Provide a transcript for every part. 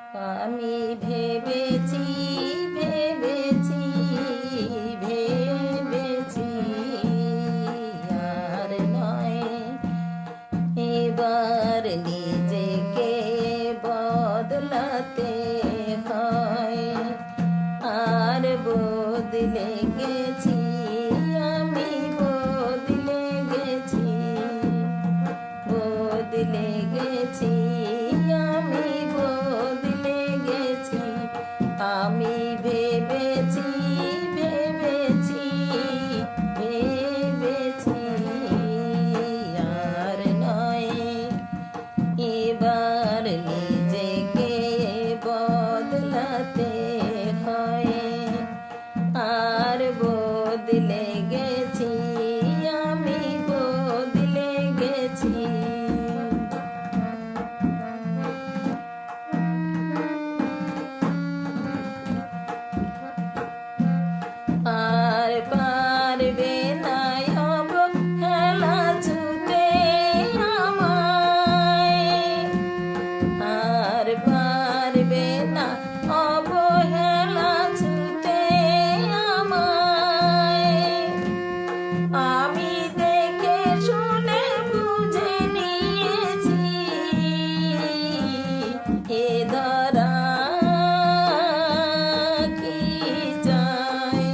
আমি ভেবেছি ভেবেছি ভেবেছি আর নয়, এবার নিজেকে বদলাতে হয়। আর বদলে গেছি, আমি বদলে গেছি, বদলে গেছি, আমি বদলে গেছি। আমি ভেবেছি ভেবেছি ভেবেছি আর নয়, এবার নিজেকে বদলাতে হয়। আর বদলে গেছি, আমি বদলে গেছি। আর পারবে না অবহেলা ছুঁতে আমায়, আর পারবে না অবহেলা ছুঁতে আমায়। আমি দেখে শুনে বুঝে নিয়েছি, এ ধরা কি চায়।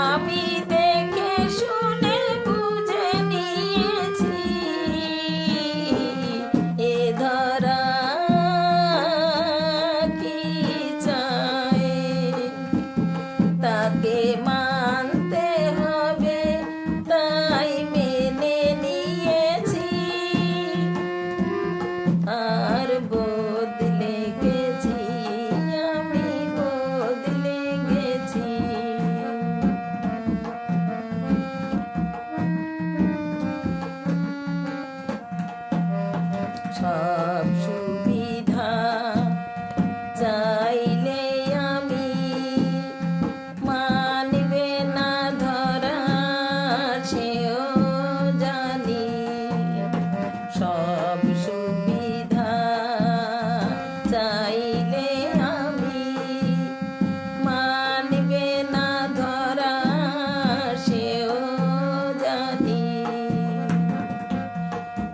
আমি দেখে শুনে বুঝে নিয়েছি, এ ধরা কি চায়। তাকে মানতে হবে, তাই মেনে নিয়েছি। আর বদলে গেছি, আমি বদলে গেছি। সব সুবিধা চাইলে আমি মানবে না ধরা, সেও জানি। সব সুবিধা চাইলে আমি মানবে না ধরা, সেও জানি।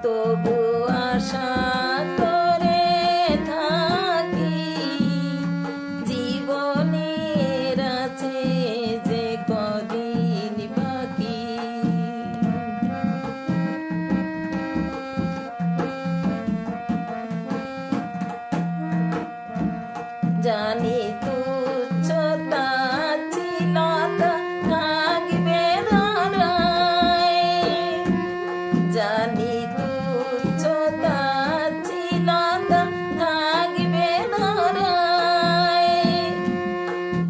তবু আশা করে থাকি, জীবনের আছে যে কদিন বাকি। জানি তুচ্ছতা ছিলতা থাকবে ধরায়, জানি তুচ্ছতা ছিলতা থাকবে ধরায়।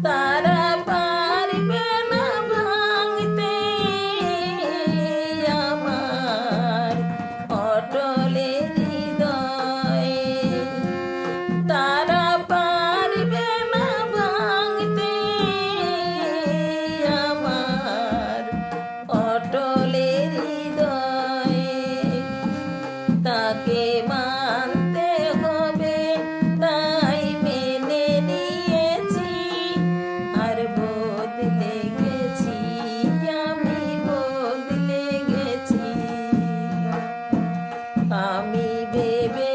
তারা পারবে না ভাঙতে আমার অটলের হৃদয়। তারা পারবে না ভাঙতে আমার অটলের হৃদয়। তাকে মানতে হবে, তাই মেনে নিয়েছি। আর বদলে গেছি, আমি বদলে গেছি। আমি ভেবে